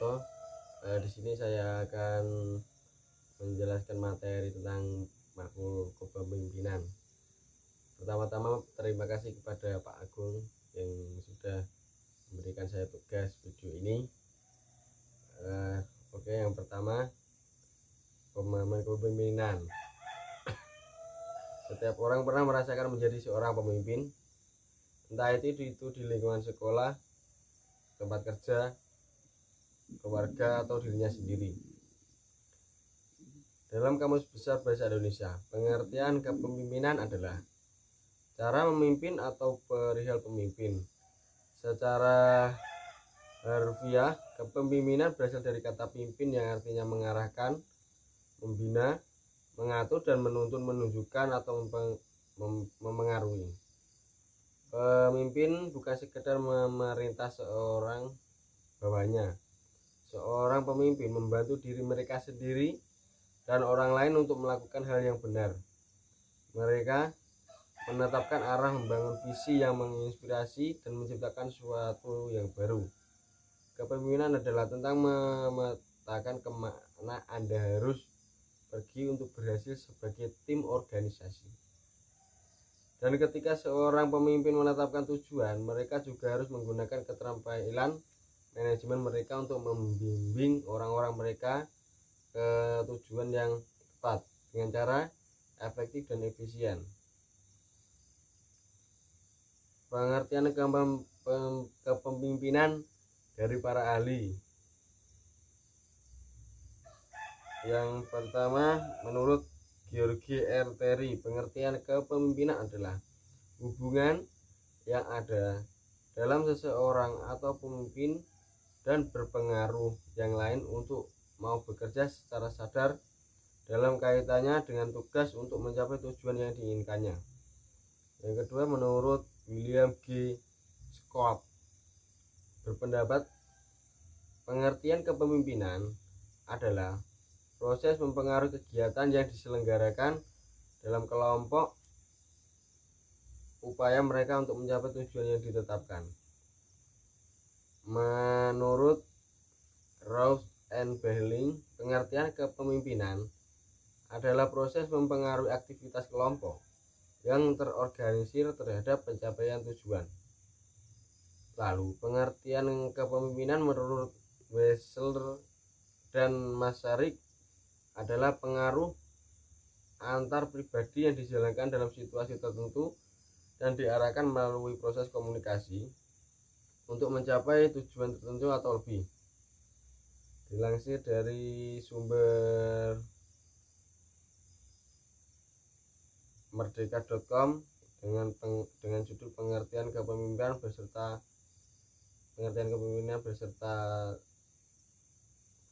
Suprianto. Di sini saya akan menjelaskan materi tentang makul kepemimpinan. Pertama-tama terima kasih kepada Pak Agung yang sudah memberikan saya tugas video ini. Oke, yang pertama, pemahaman kepemimpinan. Setiap orang pernah merasakan menjadi seorang pemimpin, entah itu di lingkungan sekolah, tempat kerja, keluarga, atau dirinya sendiri. Dalam Kamus Besar Bahasa Indonesia, pengertian kepemimpinan adalah cara memimpin atau perihal pemimpin. Secara harfiah, kepemimpinan berasal dari kata pimpin yang artinya mengarahkan, membina, mengatur, dan menuntun, menunjukkan, atau memengaruhi. Pemimpin bukan sekedar memerintah seorang bawahnya. Seorang pemimpin membantu diri mereka sendiri dan orang lain untuk melakukan hal yang benar. Mereka menetapkan arah, membangun visi yang menginspirasi, dan menciptakan sesuatu yang baru. Kepemimpinan adalah tentang memetakan kemana Anda harus pergi untuk berhasil sebagai tim organisasi. Dan ketika seorang pemimpin menetapkan tujuan, mereka juga harus menggunakan keterampilan manajemen mereka untuk membimbing orang-orang mereka ke tujuan yang tepat dengan cara efektif dan efisien. Pengertian kepemimpinan dari para ahli. Yang pertama, menurut George R. Terry, pengertian kepemimpinan adalah hubungan yang ada dalam seseorang atau pemimpin dan berpengaruh yang lain untuk mau bekerja secara sadar dalam kaitannya dengan tugas untuk mencapai tujuan yang diinginkannya. Yang kedua, menurut William G. Scott berpendapat pengertian kepemimpinan adalah proses mempengaruhi kegiatan yang diselenggarakan dalam kelompok upaya mereka untuk mencapai tujuan yang ditetapkan. Menurut Rouse and Behling, pengertian kepemimpinan adalah proses mempengaruhi aktivitas kelompok yang terorganisir terhadap pencapaian tujuan. Lalu, pengertian kepemimpinan menurut Wessler dan Masaryk adalah pengaruh antar pribadi yang dijalankan dalam situasi tertentu dan diarahkan melalui proses komunikasi untuk mencapai tujuan tertentu atau lebih. Dilansir dari sumber merdeka.com dengan judul pengertian kepemimpinan beserta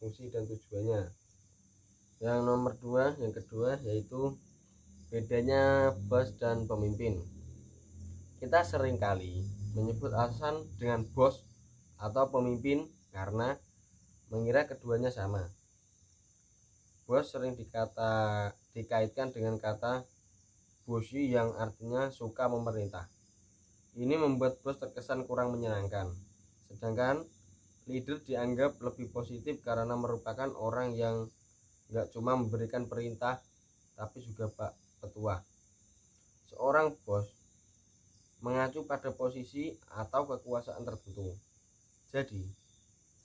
fungsi dan tujuannya. Yang kedua yaitu bedanya bos dan pemimpin. Kita seringkali menyebut atasan dengan bos atau pemimpin karena mengira keduanya sama. Bos sering dikaitkan dengan kata bossy yang artinya suka memerintah. Ini membuat bos terkesan kurang menyenangkan. Sedangkan leader dianggap lebih positif karena merupakan orang yang nggak cuma memberikan perintah tapi juga petua. Seorang bos mengacu pada posisi atau kekuasaan tertentu. Jadi,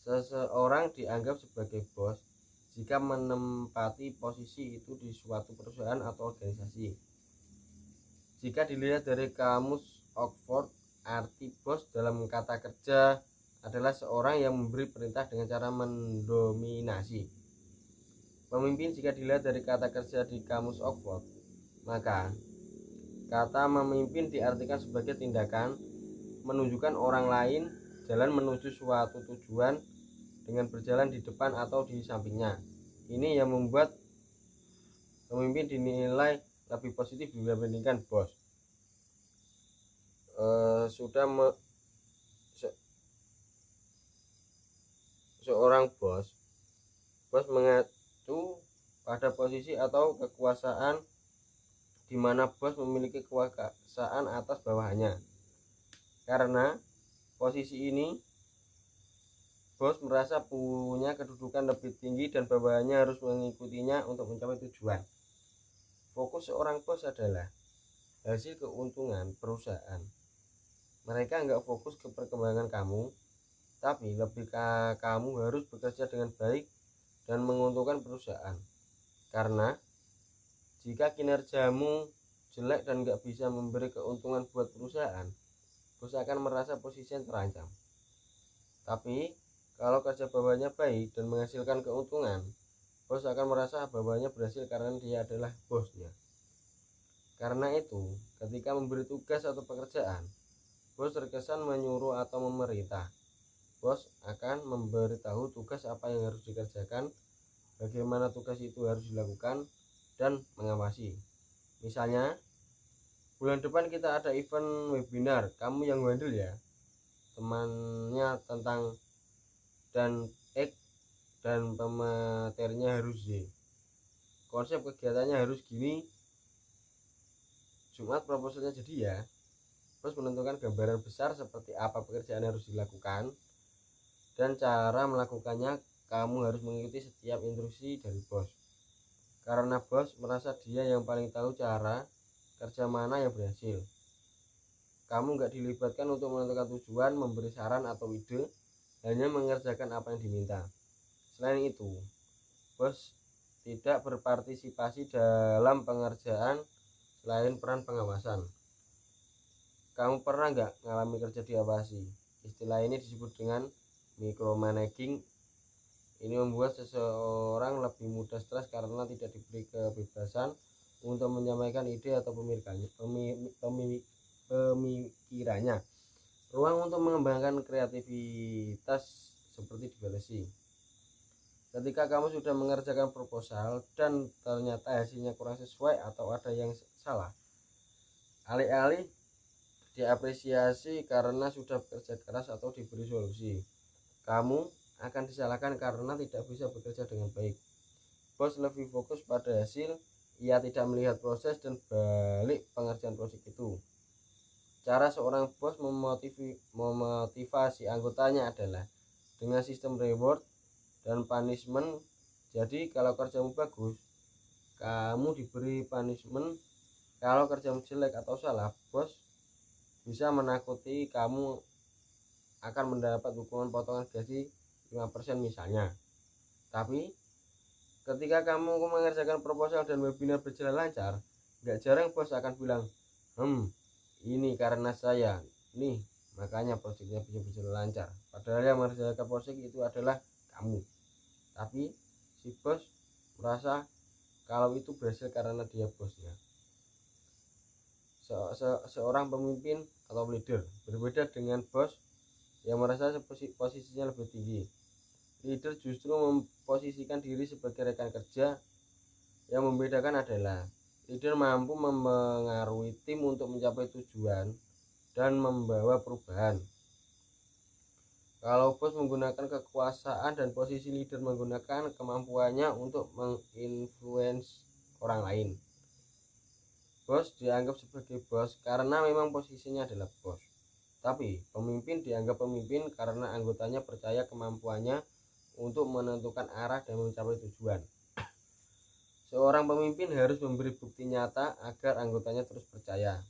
seseorang dianggap sebagai bos jika menempati posisi itu di suatu perusahaan atau organisasi. Jika dilihat dari kamus Oxford, arti bos dalam kata kerja adalah seorang yang memberi perintah dengan cara mendominasi. Pemimpin jika dilihat dari kata kerja di kamus Oxford, maka kata memimpin diartikan sebagai tindakan menunjukkan orang lain jalan menuju suatu tujuan dengan berjalan di depan atau di sampingnya. Ini yang membuat pemimpin dinilai lebih positif dibandingkan bos. Seorang bos mengacu pada posisi atau kekuasaan di mana bos memiliki kekuasaan atas bawahannya. Karena posisi ini bos merasa punya kedudukan lebih tinggi dan bawahannya harus mengikutinya untuk mencapai tujuan. Fokus seorang bos adalah hasil keuntungan perusahaan. Mereka nggak fokus ke perkembangan kamu, tapi lebih ke kamu harus bekerja dengan baik dan menguntungkan perusahaan. Karena jika kinerjamu jelek dan nggak bisa memberi keuntungan buat perusahaan, bos akan merasa posisinya terancam. Tapi kalau kerja bawahnya baik dan menghasilkan keuntungan, bos akan merasa bawahnya berhasil karena dia adalah bosnya. Karena itu, ketika memberi tugas atau pekerjaan, bos terkesan menyuruh atau memerintah. Bos akan memberitahu tugas apa yang harus dikerjakan, bagaimana tugas itu harus dilakukan, dan mengawasi. Misalnya, bulan depan kita ada event webinar, kamu yang handle ya. Temannya tentang dan X dan pematerinya harus Y. Konsep kegiatannya harus gini. Jumat proposalnya jadi ya. Terus menentukan gambaran besar seperti apa pekerjaan harus dilakukan dan cara melakukannya. Kamu harus mengikuti setiap instruksi dari bos. Karena bos merasa dia yang paling tahu cara kerja mana yang berhasil. Kamu nggak dilibatkan untuk menentukan tujuan, memberi saran atau ide, hanya mengerjakan apa yang diminta. Selain itu, bos tidak berpartisipasi dalam pengerjaan selain peran pengawasan. Kamu pernah nggak ngalami kerja diawasi? Istilah ini disebut dengan micromanaging. Ini membuat seseorang lebih mudah stres karena tidak diberi kebebasan untuk menyampaikan ide atau pemikirannya. Ruang untuk mengembangkan kreativitas seperti dibatasi. Ketika kamu sudah mengerjakan proposal dan ternyata hasilnya kurang sesuai atau ada yang salah, alih-alih diapresiasi karena sudah bekerja keras atau diberi solusi, kamu akan disalahkan karena tidak bisa bekerja dengan baik. Bos lebih fokus pada hasil, ia tidak melihat proses dan balik pengerjaan proyek itu. Cara seorang bos memotivasi anggotanya adalah dengan sistem reward dan punishment. Jadi kalau kerjamu bagus, kamu diberi punishment. Kalau kerjamu jelek atau salah, bos bisa menakuti kamu akan mendapat hukuman potongan gaji 5% misalnya. Tapi ketika kamu mengerjakan proposal dan webinar berjalan lancar, gak jarang bos akan bilang, ini karena saya nih, makanya proyeknya bisa berjalan lancar. Padahal yang mengerjakan proyek itu adalah kamu. Tapi si bos merasa kalau itu berhasil karena dia bosnya. Seorang pemimpin atau leader berbeda dengan bos yang merasa posisinya lebih tinggi. Leader justru memposisikan diri sebagai rekan kerja. Yang membedakan adalah leader mampu mempengaruhi tim untuk mencapai tujuan dan membawa perubahan. Kalau bos menggunakan kekuasaan dan posisi leader menggunakan kemampuannya untuk menginfluence orang lain. Bos dianggap sebagai bos karena memang posisinya adalah bos. Tapi pemimpin dianggap pemimpin karena anggotanya percaya kemampuannya untuk menentukan arah dan mencapai tujuan. Seorang pemimpin harus memberi bukti nyata agar anggotanya terus percaya.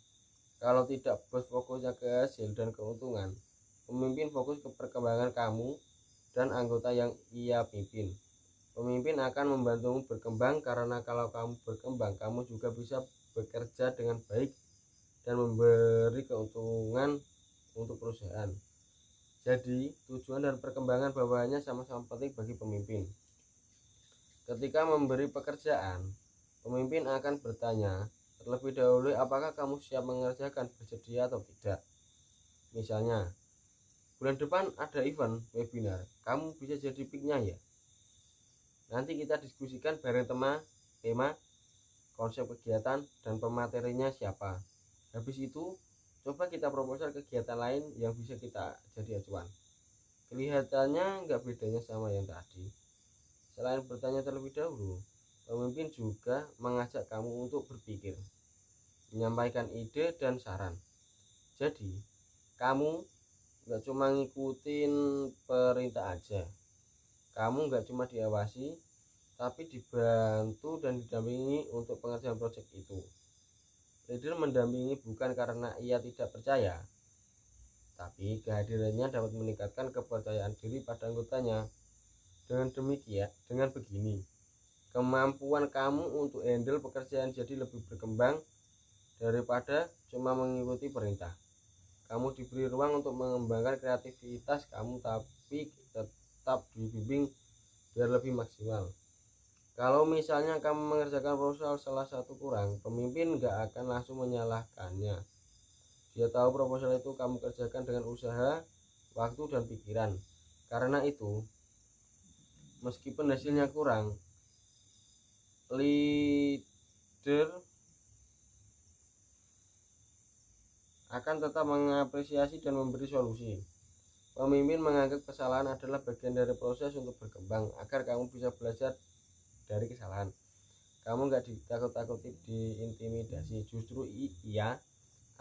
Kalau tidak, bos fokusnya ke hasil dan keuntungan. Pemimpin fokus ke perkembangan kamu dan anggota yang ia pimpin. Pemimpin akan membantumu berkembang karena kalau kamu berkembang, kamu juga bisa bekerja dengan baik dan memberi keuntungan untuk perusahaan. Jadi, tujuan dan perkembangan bawahannya sama-sama penting bagi pemimpin. Ketika memberi pekerjaan, pemimpin akan bertanya terlebih dahulu apakah kamu siap mengerjakan, bersedia atau tidak. Misalnya, bulan depan ada event webinar, kamu bisa jadi picknya ya. Nanti kita diskusikan bareng tema, konsep kegiatan, dan pematerinya siapa. Habis itu, coba kita proposal kegiatan lain yang bisa kita jadi acuan. Kelihatannya nggak bedanya sama yang tadi. Selain bertanya terlebih dahulu, pemimpin juga mengajak kamu untuk berpikir, menyampaikan ide dan saran. Jadi, kamu nggak cuma ngikutin perintah aja. Kamu nggak cuma diawasi, tapi dibantu dan didampingi untuk pengerjaan proyek itu. Leader mendampingi bukan karena ia tidak percaya, tapi kehadirannya dapat meningkatkan kepercayaan diri pada anggotanya. Dengan begini, kemampuan kamu untuk handle pekerjaan jadi lebih berkembang daripada cuma mengikuti perintah. Kamu diberi ruang untuk mengembangkan kreativitas kamu, tapi tetap dibimbing biar lebih maksimal. Kalau misalnya kamu mengerjakan proposal salah satu kurang, pemimpin nggak akan langsung menyalahkannya. Dia tahu proposal itu kamu kerjakan dengan usaha, waktu, dan pikiran. Karena itu, meskipun hasilnya kurang, leader akan tetap mengapresiasi dan memberi solusi. Pemimpin menganggap kesalahan adalah bagian dari proses untuk berkembang agar kamu bisa belajar dari kesalahan. Kamu nggak ditakut-takuti, diintimidasi, justru ia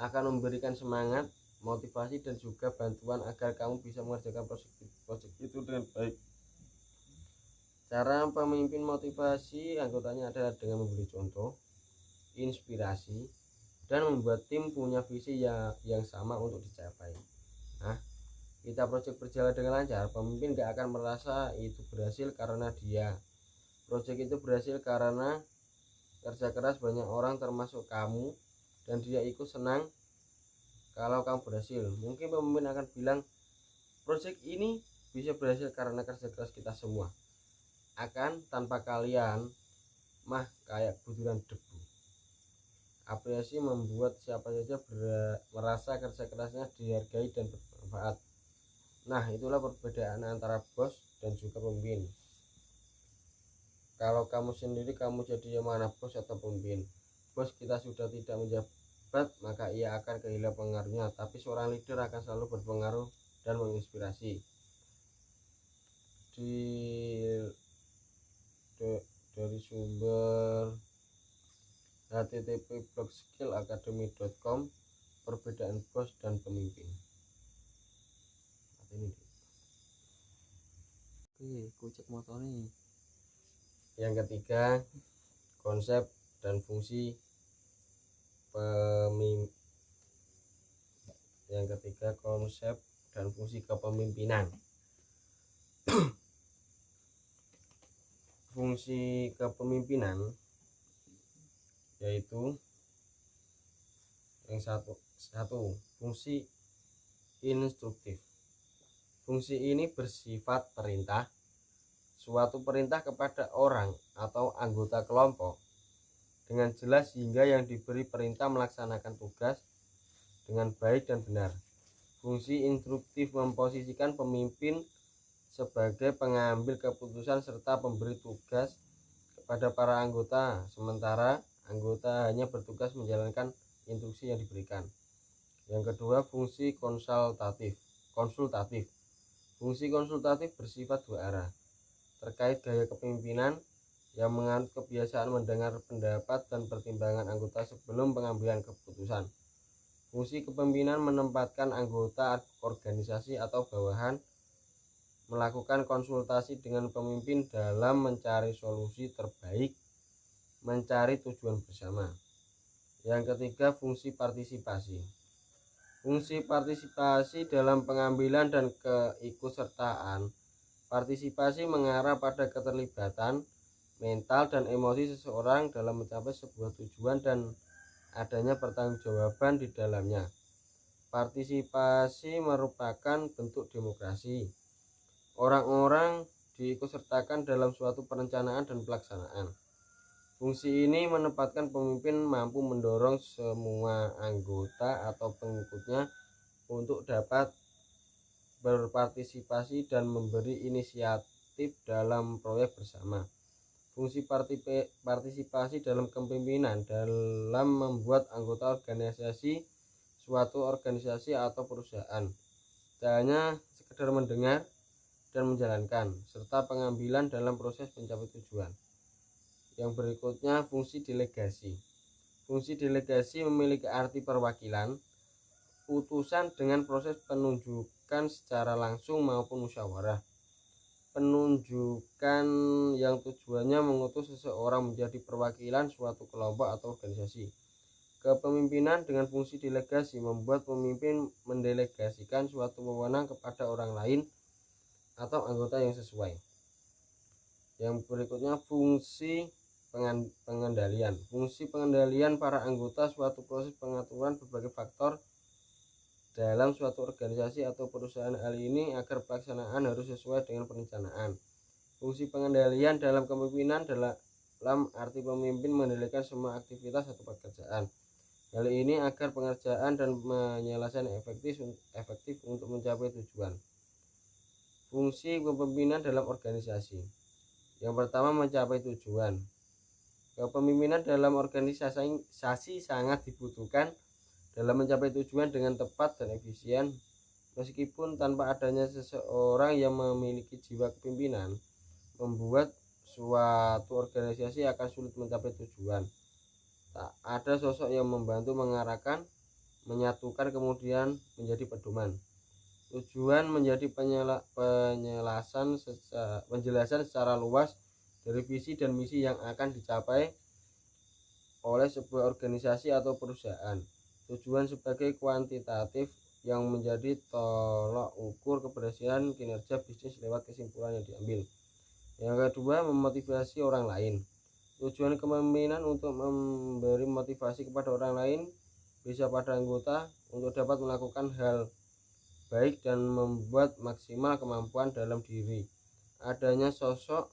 akan memberikan semangat, motivasi, dan juga bantuan agar kamu bisa mengerjakan proyek itu dengan baik. Cara pemimpin motivasi anggotanya adalah dengan memberi contoh, inspirasi, dan membuat tim punya visi yang sama untuk dicapai. Nah, kita proyek berjalan dengan lancar, pemimpin gak akan merasa itu berhasil karena dia. Proyek itu berhasil karena kerja keras banyak orang termasuk kamu, dan dia ikut senang kalau kamu berhasil. Mungkin pemimpin akan bilang, proyek ini bisa berhasil karena kerja keras kita semua. Akan tanpa kalian mah kayak butiran debu. Apresiasi membuat siapa saja merasa kerja kerasnya dihargai dan bermanfaat. Nah, itulah perbedaan antara bos dan juga pemimpin. Kalau kamu sendiri, kamu jadi yang mana, bos atau pemimpin? Bos kita sudah tidak menjabat, maka ia akan kehilangan pengaruhnya, tapi seorang leader akan selalu berpengaruh dan menginspirasi. Dari sumber http://blogskillacademy.com. Perbedaan bos dan pemimpin. Kucek motor nih. Yang ketiga, konsep dan fungsi pemimpin. Yang ketiga, konsep dan fungsi kepemimpinan. Fungsi kepemimpinan yaitu yang satu, fungsi instruktif. Fungsi ini bersifat perintah, suatu perintah kepada orang atau anggota kelompok dengan jelas hingga yang diberi perintah melaksanakan tugas dengan baik dan benar. Fungsi instruktif memposisikan pemimpin sebagai pengambil keputusan serta pemberi tugas kepada para anggota, sementara anggota hanya bertugas menjalankan instruksi yang diberikan. Yang kedua, fungsi konsultatif. Fungsi konsultatif bersifat dua arah, terkait gaya kepemimpinan yang menganut kebiasaan mendengar pendapat dan pertimbangan anggota sebelum pengambilan keputusan. Fungsi kepemimpinan menempatkan anggota organisasi atau bawahan melakukan konsultasi dengan pemimpin dalam mencari solusi terbaik, mencari tujuan bersama. Yang ketiga, fungsi partisipasi. Fungsi partisipasi dalam pengambilan dan keikutsertaan. Partisipasi mengarah pada keterlibatan mental dan emosi seseorang dalam mencapai sebuah tujuan dan adanya pertanggungjawaban di dalamnya. Partisipasi merupakan bentuk demokrasi. Orang-orang diikutsertakan dalam suatu perencanaan dan pelaksanaan. Fungsi ini menempatkan pemimpin mampu mendorong semua anggota atau pengikutnya untuk dapat berpartisipasi dan memberi inisiatif dalam proyek bersama. Fungsi partisipasi dalam kepemimpinan dalam membuat anggota organisasi, suatu organisasi atau perusahaan tidak hanya sekedar mendengar dan menjalankan, serta pengambilan dalam proses mencapai tujuan. Yang berikutnya, fungsi delegasi. Fungsi delegasi memiliki arti perwakilan. utusan dengan proses penunjukan secara langsung maupun musyawarah. Penunjukan yang tujuannya mengutus seseorang menjadi perwakilan suatu kelompok atau organisasi. Kepemimpinan dengan fungsi delegasi membuat pemimpin mendelegasikan suatu wewenang kepada orang lain atau anggota yang sesuai. Yang berikutnya, fungsi pengendalian. Fungsi pengendalian para anggota suatu proses pengaturan berbagai faktor dalam suatu organisasi atau perusahaan. Hal ini agar pelaksanaan harus sesuai dengan perencanaan. Fungsi pengendalian dalam kepemimpinan dalam arti pemimpin mengendalikan semua aktivitas atau pekerjaan. Hal ini agar pengerjaan dan penyelesaian efektif untuk mencapai tujuan. Fungsi kepemimpinan dalam organisasi. Yang pertama, mencapai tujuan. Kepemimpinan dalam organisasi sangat dibutuhkan dalam mencapai tujuan dengan tepat dan efisien. Meskipun tanpa adanya seseorang yang memiliki jiwa kepemimpinan, membuat suatu organisasi akan sulit mencapai tujuan. Tak ada sosok yang membantu mengarahkan, menyatukan, kemudian menjadi pedoman. Tujuan menjadi penjelasan secara luas dari visi dan misi yang akan dicapai oleh sebuah organisasi atau perusahaan. Tujuan sebagai kuantitatif yang menjadi tolak ukur keberhasilan kinerja bisnis lewat kesimpulan yang diambil. Yang kedua, memotivasi orang lain. Tujuan kepemimpinan untuk memberi motivasi kepada orang lain, bisa pada anggota, untuk dapat melakukan hal baik dan membuat maksimal kemampuan dalam diri. Adanya sosok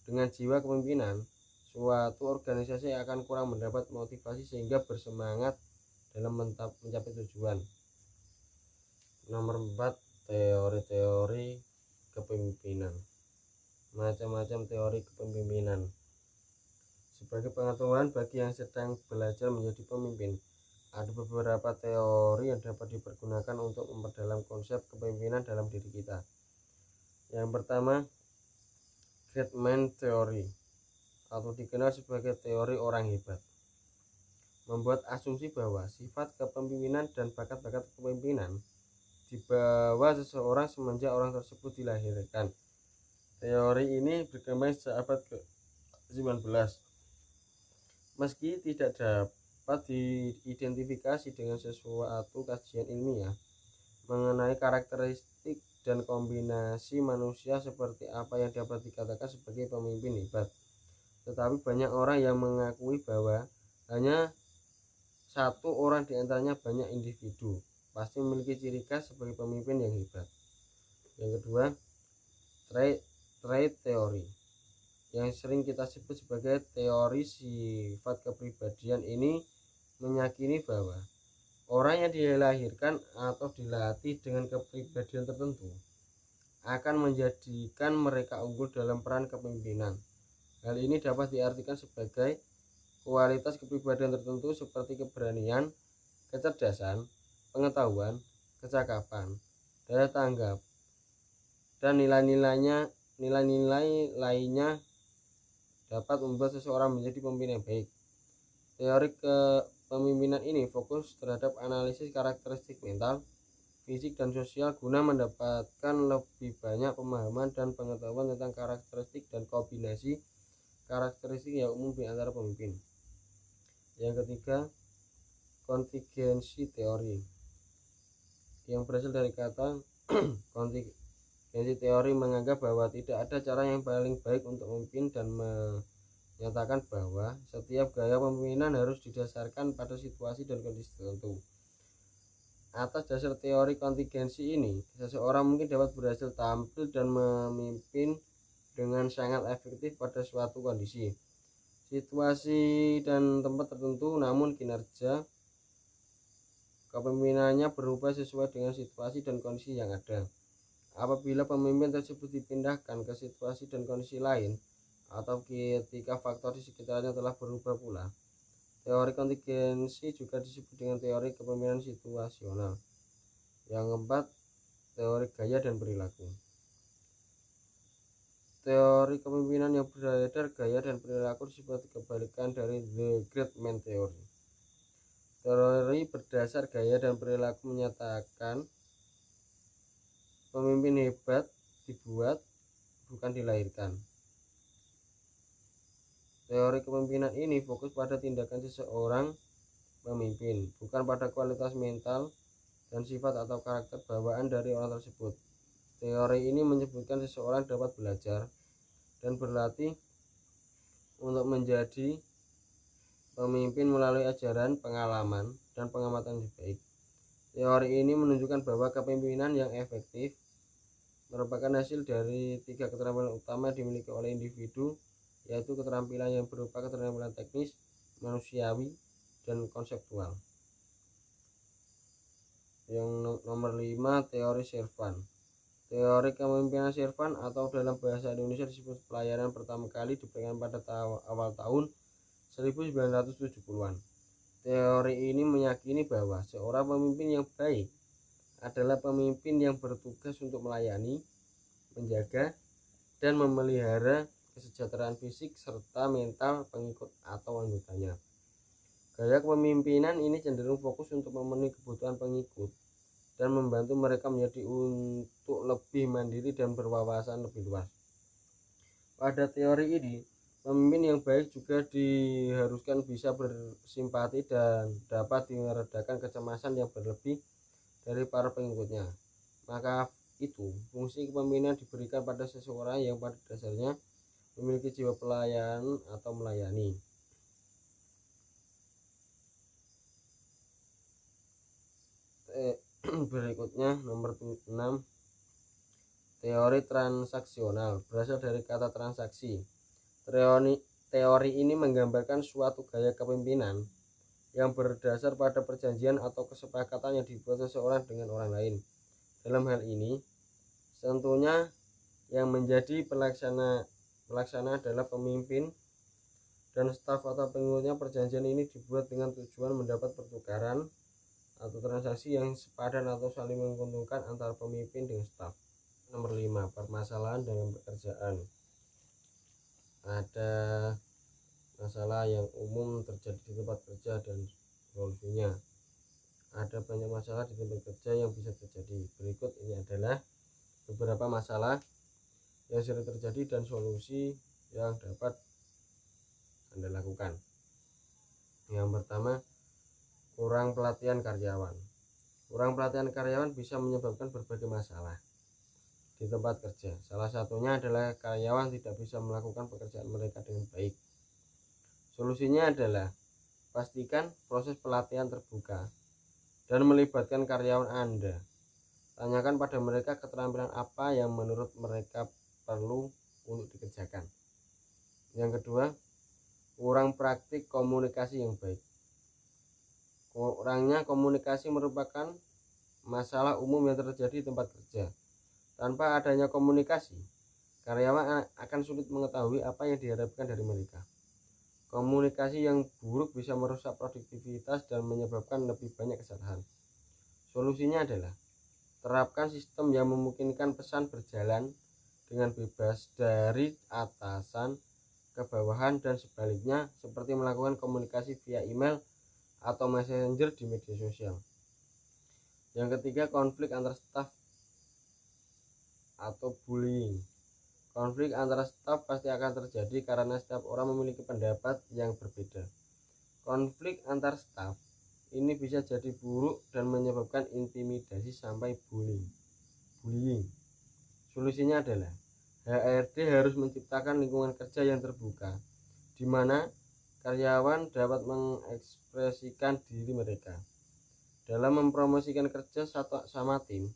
dengan jiwa kepemimpinan, suatu organisasi akan kurang mendapat motivasi sehingga bersemangat dalam mencapai tujuan. Nomor 4, teori-teori kepemimpinan. Macam-macam teori kepemimpinan. Sebagai pengetahuan bagi yang sedang belajar menjadi pemimpin, ada beberapa teori yang dapat dipergunakan untuk memperdalam konsep kepemimpinan dalam diri kita. Yang pertama, Great Man Theory, atau dikenal sebagai teori orang hebat, membuat asumsi bahwa sifat kepemimpinan dan bakat-bakat kepemimpinan dibawa seseorang semenjak orang tersebut dilahirkan. Teori ini berkembang sejak abad ke-19. Meski tidak dapat diidentifikasi dengan sesuatu kajian ilmiah mengenai karakteristik dan kombinasi manusia seperti apa yang dapat dikatakan sebagai pemimpin hebat, tetapi banyak orang yang mengakui bahwa hanya satu orang di antaranya banyak individu pasti memiliki ciri khas sebagai pemimpin yang hebat. Yang kedua, trait teori, yang sering kita sebut sebagai teori sifat kepribadian ini meyakini bahwa orang yang dilahirkan atau dilatih dengan kepribadian tertentu akan menjadikan mereka unggul dalam peran kepemimpinan. Hal ini dapat diartikan sebagai kualitas kepribadian tertentu seperti keberanian, kecerdasan, pengetahuan, kecakapan, daya tanggap, dan nilai-nilai lainnya dapat membuat seseorang menjadi pemimpin yang baik. Teori kepemimpinan ini fokus terhadap analisis karakteristik mental, fisik, dan sosial guna mendapatkan lebih banyak pemahaman dan pengetahuan tentang karakteristik dan kombinasi karakteristik yang umum di antara pemimpin. Yang ketiga, kontingensi teori, yang berasal dari kata kontingensi teori menganggap bahwa tidak ada cara yang paling baik untuk memimpin dan menyatakan bahwa setiap gaya pemimpinan harus didasarkan pada situasi dan kondisi tertentu. Atas dasar teori kontingensi ini, seseorang mungkin dapat berhasil tampil dan memimpin dengan sangat efektif pada suatu kondisi, situasi, dan tempat tertentu, namun kinerja kepemimpinannya berubah sesuai dengan situasi dan kondisi yang ada. Apabila pemimpin tersebut dipindahkan ke situasi dan kondisi lain, atau ketika faktor di sekitarnya telah berubah pula, teori kontingensi juga disebut dengan teori kepemimpinan situasional. Yang keempat, teori gaya dan perilaku. Teori kepemimpinan yang beredar gaya dan perilaku seperti kebalikan dari The Great Man Theory. Teori berdasar gaya dan perilaku menyatakan pemimpin hebat dibuat, bukan dilahirkan. Teori kepemimpinan ini fokus pada tindakan seseorang pemimpin, bukan pada kualitas mental dan sifat atau karakter bawaan dari orang tersebut. Teori ini menyebutkan seseorang dapat belajar dan berlatih untuk menjadi pemimpin melalui ajaran, pengalaman, dan pengamatan yang baik. Teori ini menunjukkan bahwa kepemimpinan yang efektif merupakan hasil dari 3 keterampilan utama dimiliki oleh individu, yaitu keterampilan yang berupa keterampilan teknis, manusiawi, dan konseptual. Yang nomor 5, teori Servan. Teori kepemimpinan Servan atau dalam bahasa Indonesia disebut pelayanan pertama kali diberikan pada awal tahun 1970-an. Teori ini meyakini bahwa seorang pemimpin yang baik adalah pemimpin yang bertugas untuk melayani, menjaga, dan memelihara kesejahteraan fisik serta mental pengikut atau anggotanya. Gaya kepemimpinan ini cenderung fokus untuk memenuhi kebutuhan pengikut dan membantu mereka menjadi untuk lebih mandiri dan berwawasan lebih luas. Pada teori ini, pemimpin yang baik juga diharuskan bisa bersimpati dan dapat meredakan kecemasan yang berlebih dari para pengikutnya. Maka itu, fungsi kepemimpinan diberikan pada seseorang yang pada dasarnya memiliki jiwa pelayan atau melayani. Berikutnya nomor 6, teori transaksional berasal dari kata transaksi. Teori ini menggambarkan suatu gaya kepemimpinan yang berdasar pada perjanjian atau kesepakatan yang dibuat seseorang dengan orang lain. Dalam hal ini, tentunya yang menjadi pelaksana adalah pemimpin dan staf atau pengikutnya. Perjanjian ini dibuat dengan tujuan mendapat pertukaran atau transaksi yang sepadan atau saling menguntungkan antara pemimpin dengan staf. Nomor 5, permasalahan dalam pekerjaan. Ada masalah yang umum terjadi di tempat kerja dan solusinya. Ada banyak masalah di tempat kerja yang bisa terjadi. Berikut ini adalah beberapa masalah yang sering terjadi dan solusi yang dapat Anda lakukan. Yang pertama, kurang pelatihan karyawan. Kurang pelatihan karyawan bisa menyebabkan berbagai masalah di tempat kerja. Salah satunya adalah karyawan tidak bisa melakukan pekerjaan mereka dengan baik. Solusinya adalah pastikan proses pelatihan terbuka dan melibatkan karyawan Anda. Tanyakan pada mereka keterampilan apa yang menurut mereka perlu untuk dikerjakan. Yang kedua, kurang praktik komunikasi yang baik. Kurangnya komunikasi merupakan masalah umum yang terjadi di tempat kerja. Tanpa adanya komunikasi, karyawan akan sulit mengetahui apa yang diharapkan dari mereka. Komunikasi yang buruk bisa merusak produktivitas dan menyebabkan lebih banyak kesalahan. Solusinya adalah terapkan sistem yang memungkinkan pesan berjalan dengan bebas dari atasan ke bawahan dan sebaliknya, seperti melakukan komunikasi via email atau messenger di media sosial. Yang ketiga, konflik antar staf atau bullying. Konflik antara staf pasti akan terjadi karena setiap orang memiliki pendapat yang berbeda. Konflik antar staf ini bisa jadi buruk dan menyebabkan intimidasi sampai bullying. Solusinya adalah HRD harus menciptakan lingkungan kerja yang terbuka, di mana karyawan dapat mengekspresikan diri mereka. Dalam mempromosikan kerja sama tim,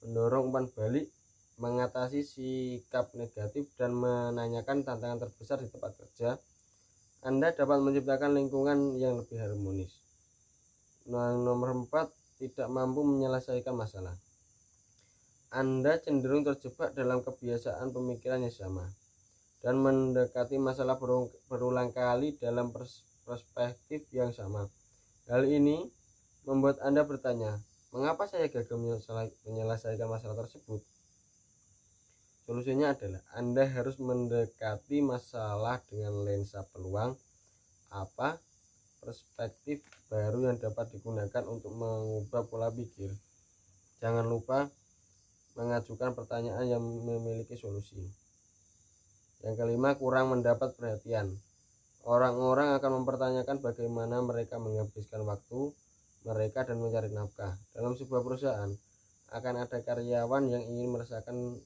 mendorong umpan balik, mengatasi sikap negatif, dan menanyakan tantangan terbesar di tempat kerja, Anda dapat menciptakan lingkungan yang lebih harmonis. Nomor 4, tidak mampu menyelesaikan masalah. Anda cenderung terjebak dalam kebiasaan pemikiran yang sama dan mendekati masalah berulang kali dalam perspektif yang sama. Hal ini membuat Anda bertanya, mengapa saya gagal menyelesaikan masalah tersebut? Solusinya adalah Anda harus mendekati masalah dengan lensa peluang. Apa perspektif baru yang dapat digunakan untuk mengubah pola pikir. Jangan lupa mengajukan pertanyaan yang memiliki solusi. Yang kelima, kurang mendapat perhatian. Orang-orang akan mempertanyakan bagaimana mereka menghabiskan waktu mereka dan mencari nafkah. Dalam sebuah perusahaan, akan ada karyawan yang ingin merasakan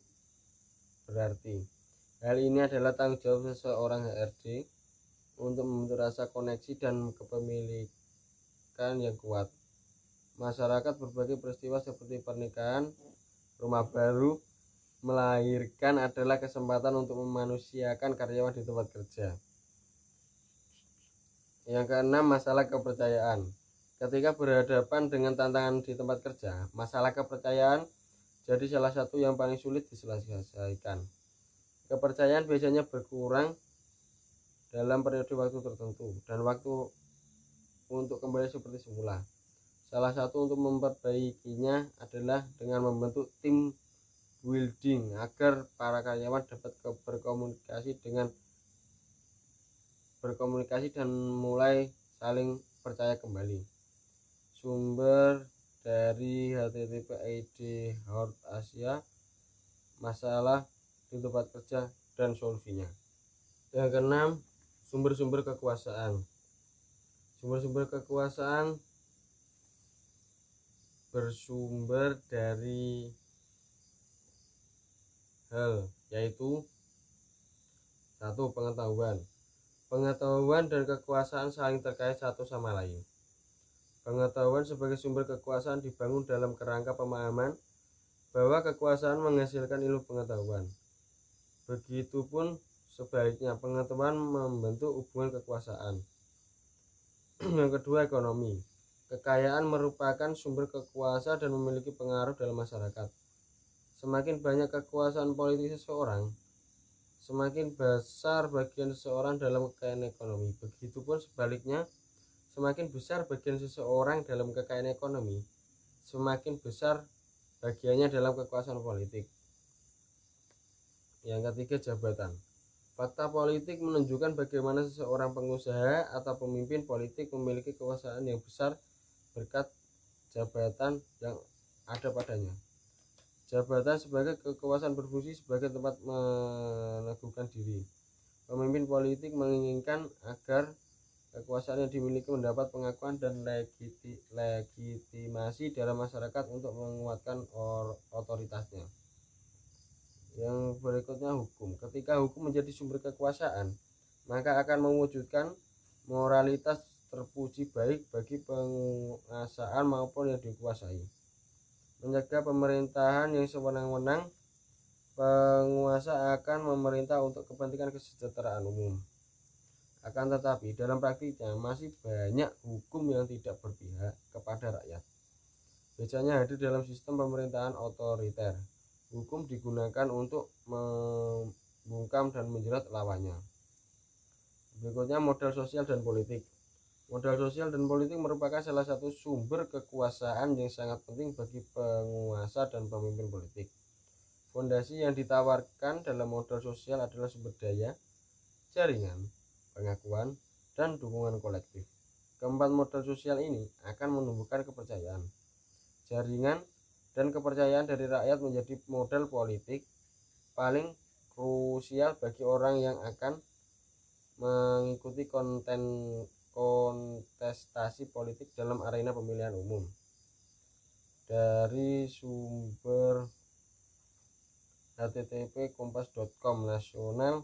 berarti. Hal ini adalah tanggung jawab seseorang HRD untuk membentuk rasa koneksi dan kepemilikan yang kuat. Masyarakat berbagai peristiwa seperti pernikahan, rumah baru, melahirkan adalah kesempatan untuk memanusiakan karyawan di tempat kerja. Yang keenam, masalah kepercayaan. Ketika berhadapan dengan tantangan di tempat kerja, masalah kepercayaan jadi salah satu yang paling sulit diselesaikan. Kepercayaan biasanya berkurang dalam periode waktu tertentu dan waktu untuk kembali seperti semula. Salah satu untuk memperbaikinya adalah dengan membentuk tim building agar para karyawan dapat berkomunikasi dan mulai saling percaya kembali. Sumber dari http://id Hort Asia, masalah di tempat kerja dan solusinya. Yang keenam, sumber-sumber kekuasaan. Sumber-sumber kekuasaan bersumber dari hal, yaitu 1. Pengetahuan dan kekuasaan saling terkait satu sama lain. Pengetahuan sebagai sumber kekuasaan dibangun dalam kerangka pemahaman bahwa kekuasaan menghasilkan ilmu pengetahuan. Begitupun sebaliknya, pengetahuan membentuk hubungan kekuasaan. Yang kedua, ekonomi. Kekayaan merupakan sumber kekuasaan dan memiliki pengaruh dalam masyarakat. Semakin banyak kekuasaan politik seseorang, semakin besar bagian seseorang dalam kekayaan ekonomi. Begitupun sebaliknya, semakin besar bagian seseorang dalam kekayaan ekonomi, semakin besar bagiannya dalam kekuasaan politik. Yang ketiga, jabatan. Fakta politik menunjukkan bagaimana seseorang pengusaha atau pemimpin politik memiliki kekuasaan yang besar berkat jabatan yang ada padanya. Jabatan sebagai kekuasaan berfungsi sebagai tempat meneguhkan diri. Pemimpin politik menginginkan agar kekuasaan yang dimiliki mendapat pengakuan dan legitimasi dalam masyarakat untuk menguatkan otoritasnya. Yang berikutnya, hukum. Ketika hukum menjadi sumber kekuasaan, maka akan mewujudkan moralitas terpuji baik bagi penguasaan maupun yang dikuasai. Mencegah pemerintahan yang sewenang-wenang, penguasa akan memerintah untuk kepentingan kesejahteraan umum. Akan tetapi dalam praktiknya masih banyak hukum yang tidak berpihak kepada rakyat. Biasanya hadir dalam sistem pemerintahan otoriter. Hukum digunakan untuk membungkam dan menjerat lawannya. Berikutnya, modal sosial dan politik. Modal sosial dan politik merupakan salah satu sumber kekuasaan yang sangat penting bagi penguasa dan pemimpin politik. Fondasi yang ditawarkan dalam modal sosial adalah sumber daya, jaringan, pengakuan, dan dukungan kolektif. Keempat modal sosial ini akan menumbuhkan kepercayaan. Jaringan dan kepercayaan dari rakyat menjadi modal politik paling krusial bagi orang yang akan mengikuti kontestasi politik dalam arena pemilihan umum. Dari sumber http://kompas.com nasional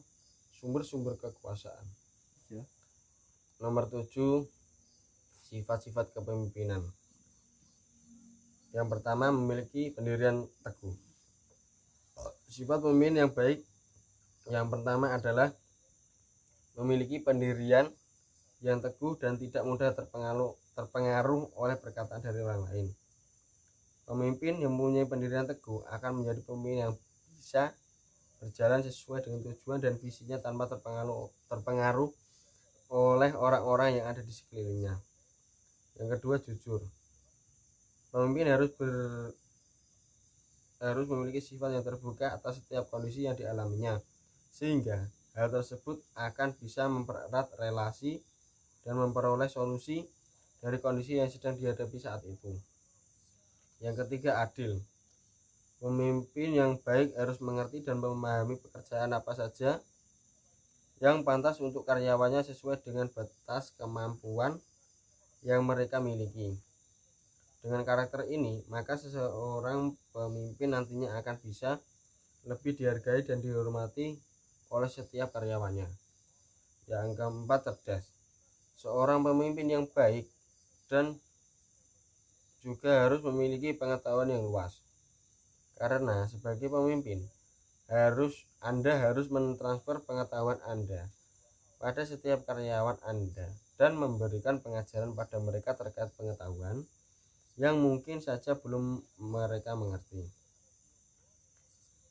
sumber-sumber kekuasaan. Nomor 7, sifat-sifat kepemimpinan. Yang pertama, memiliki pendirian teguh. Sifat pemimpin yang baik yang pertama adalah memiliki pendirian yang teguh dan tidak mudah terpengaruh oleh perkataan dari orang lain. Pemimpin yang mempunyai pendirian teguh akan menjadi pemimpin yang bisa berjalan sesuai dengan tujuan dan visinya tanpa terpengaruh oleh orang-orang yang ada di sekelilingnya. Yang kedua, jujur. Pemimpin harus memiliki sifat yang terbuka atas setiap kondisi yang dialaminya, sehingga hal tersebut akan bisa mempererat relasi dan memperoleh solusi dari kondisi yang sedang dihadapi saat itu. Yang ketiga, adil. Pemimpin yang baik harus mengerti dan memahami pekerjaan apa saja yang pantas untuk karyawannya sesuai dengan batas kemampuan yang mereka miliki. Dengan karakter ini, maka seseorang pemimpin nantinya akan bisa lebih dihargai dan dihormati oleh setiap karyawannya. Yang keempat, cerdas. Seorang pemimpin yang baik dan juga harus memiliki pengetahuan yang luas. Karena sebagai pemimpin, Anda harus mentransfer pengetahuan Anda pada setiap karyawan Anda dan memberikan pengajaran pada mereka terkait pengetahuan yang mungkin saja belum mereka mengerti.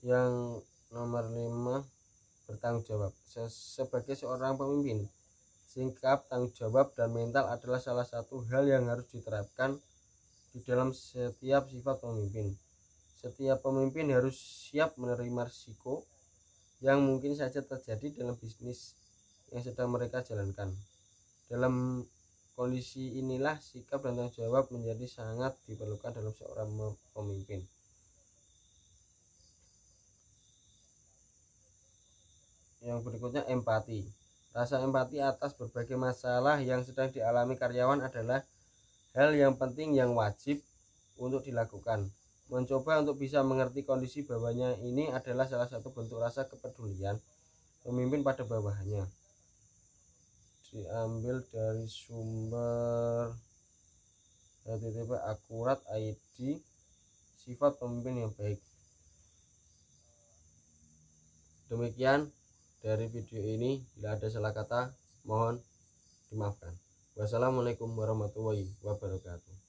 Yang nomor 5, bertanggung jawab. Sebagai seorang pemimpin, sikap tanggung jawab dan mental adalah salah satu hal yang harus diterapkan di dalam setiap sifat pemimpin. Setiap pemimpin harus siap menerima risiko yang mungkin saja terjadi dalam bisnis yang sedang mereka jalankan. Dalam kondisi inilah sikap dan tanggung jawab menjadi sangat diperlukan dalam seorang pemimpin. Yang berikutnya, empati. Rasa empati atas berbagai masalah yang sedang dialami karyawan adalah hal yang penting yang wajib untuk dilakukan. Mencoba untuk bisa mengerti kondisi bawahnya ini adalah salah satu bentuk rasa kepedulian pemimpin pada bawahannya. Diambil dari sumber http://akurat.id sifat pemimpin yang baik. Demikian dari video ini. Bila ada salah kata, mohon dimaafkan. Wassalamualaikum warahmatullahi wabarakatuh.